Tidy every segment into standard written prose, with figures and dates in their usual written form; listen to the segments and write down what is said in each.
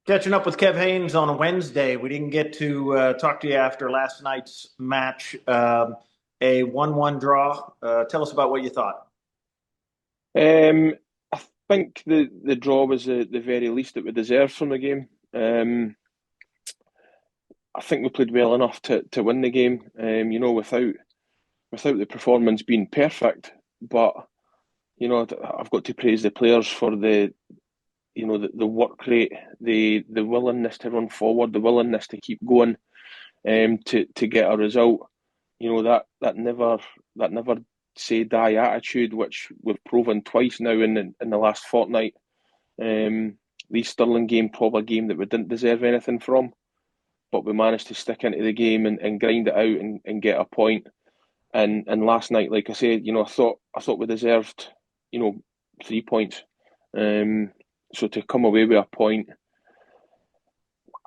Catching up with Kev Haynes on a Wednesday. We didn't get to talk to you after last night's match, a 1-1 draw. Tell us about what you thought. I think the draw was the very least that we deserved from the game. I think we played well enough to win the game. Without the performance being perfect, but I've got to praise the players for the work rate, the willingness to run forward, the willingness to keep going, to get a result. That never say die attitude, which we've proven twice now in the last fortnight. The Stirling game, probably a game that we didn't deserve anything from, but we managed to stick into the game and grind it out and get a point. And last night, like I said, I thought we deserved, 3 points. So to come away with a point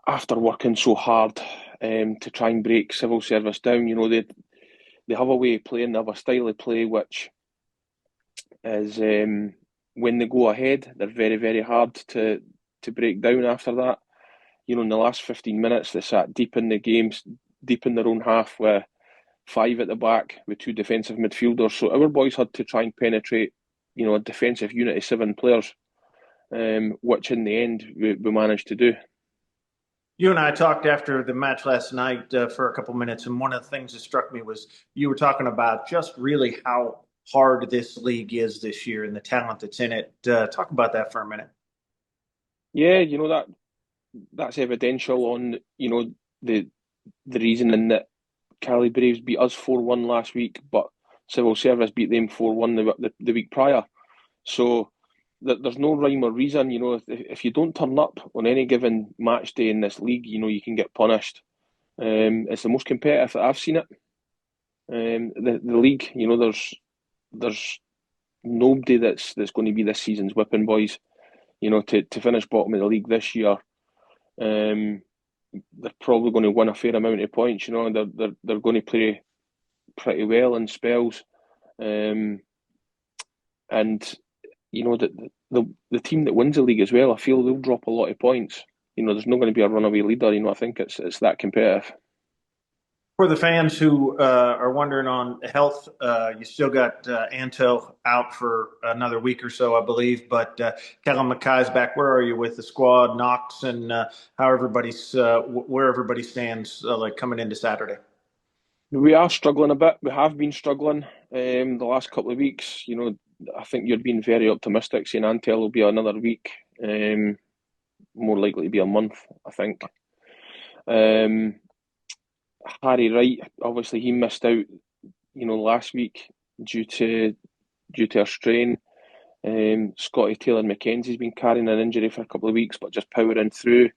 after working so hard to try and break Civil Service down, they have a way of playing, they have a style of play which is when they go ahead, they're very, very hard to break down after that. In the last 15 minutes, they sat deep in the games, deep in their own half with five at the back with two defensive midfielders. So our boys had to try and penetrate, a defensive unit of seven players, which in the end we managed to do. You and I talked after the match last night for a couple minutes, and one of the things that struck me was you were talking about just really how hard this league is this year and the talent that's in it. Talk about that for a minute. Yeah, that's evidential on the reasoning that Cali Braves beat us 4-1 last week, but Civil Service beat them 4-1 the week prior. So there's no rhyme or reason. If you don't turn up on any given match day in this league, you can get punished. It's the most competitive that I've seen it. The league, there's nobody that's going to be this season's whipping boys. To finish bottom of the league this year, they're probably going to win a fair amount of points. They're going to play pretty well in spells, and the team that wins the league as well, I feel they'll drop a lot of points. There's not going to be a runaway leader. I think it's that competitive. For the fans who are wondering on health, you still got Anto out for another week or so, I believe. But Kellen Mackay's back. Where are you with the squad, Knox, and how everybody's where everybody stands like coming into Saturday? We are struggling a bit. We have been struggling the last couple of weeks. I think you're being very optimistic, saying Antel will be another week. More likely to be a month, I think. Harry Wright, obviously he missed out, last week due to a strain. Scotty Taylor Mackenzie's been carrying an injury for a couple of weeks, but just powering through.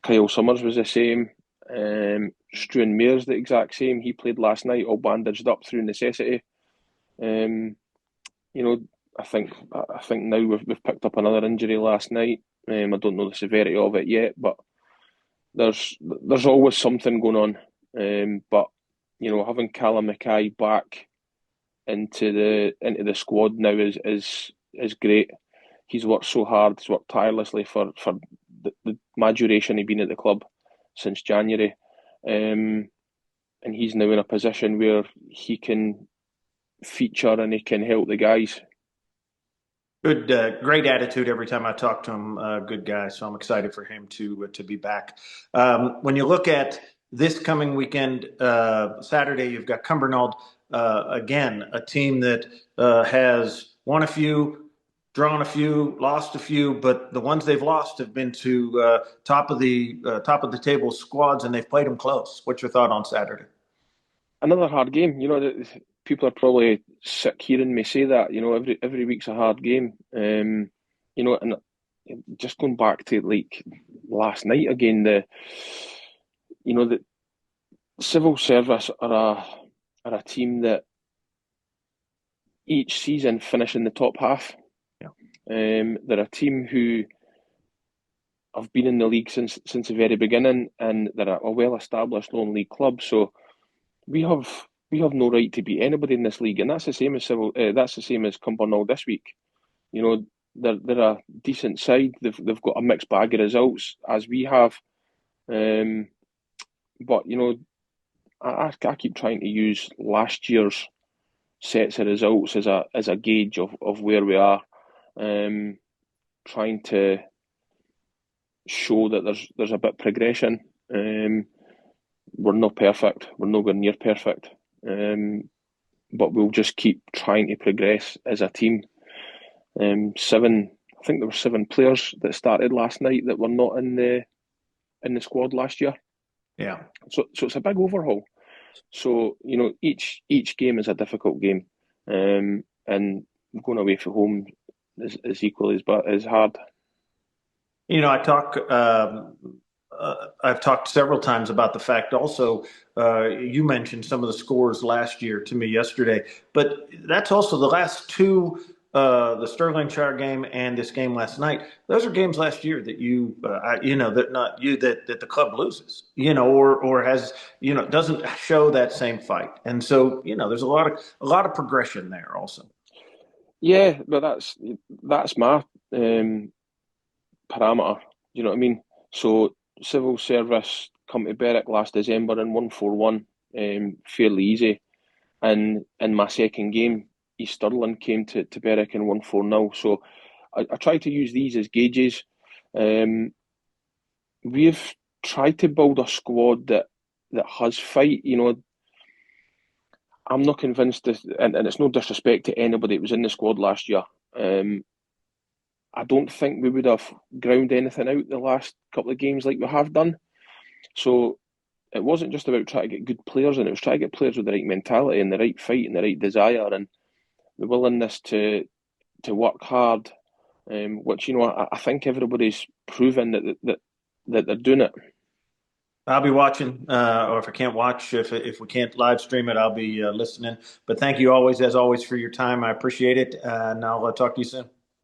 Kyle Summers was the same. Struan Mears the exact same. He played last night, all bandaged up through necessity. I think now we've picked up another injury last night. I don't know the severity of it yet, but there's always something going on. But having Callum Mackay back into the squad now is great. He's worked so hard. He's worked tirelessly for the my duration he's been at the club since January, and he's now in a position where he can feature and he can help the guys. Good, great attitude every time I talk to him. Good guy, so I'm excited for him to be back. When you look at this coming weekend, Saturday, you've got Cumbernauld again, a team that has won a few, drawn a few, lost a few, but the ones they've lost have been to top of the table squads, and they've played them close. What's your thought on Saturday? Another hard game. People are probably sick hearing me say that. Every week's a hard game. And just going back to like last night again, the Civil Service are a team that each season finish in the top half. Yeah. They're a team who have been in the league since the very beginning, and they're a well-established non-league club. So we have no right to beat anybody in this league, and that's the same as Cumbernauld this week. they're a decent side. They've got a mixed bag of results as we have. Um, but I keep trying to use last year's sets of results as a gauge of where we are. Trying to show that there's a bit of progression. We're not perfect. We're nowhere near perfect. But we'll just keep trying to progress as a team. I think there were 7 players that started last night that were not in the squad last year. Yeah. So it's a big overhaul. So each game is a difficult game, and going away from home is equally as hard. I've talked several times about the fact also, you mentioned some of the scores last year to me yesterday, but that's also the last two, the Stirlingshire game and this game last night. Those are games last year that that not you, that the club loses, or has, doesn't show that same fight. And so, there's a lot of progression there also. Yeah, but that's my parameter. You know what I mean? So Civil Service come to Berwick last December and won 4-1, fairly easy. And in my second game, East Stirling came to Berwick and won 4-0. So I try to use these as gauges. Um, we've tried to build a squad that has fight. I'm not convinced, and it's no disrespect to anybody that was in the squad last year. I don't think we would have ground anything out the last couple of games like we have done. So it wasn't just about trying to get good players in, it was trying to get players with the right mentality and the right fight and the right desire and the willingness to work hard, which I think everybody's proven that they're doing it. I'll be watching, or if I can't watch, if we can't live stream it, I'll be listening. But thank you always, as always, for your time. I appreciate it, and I'll talk to you soon.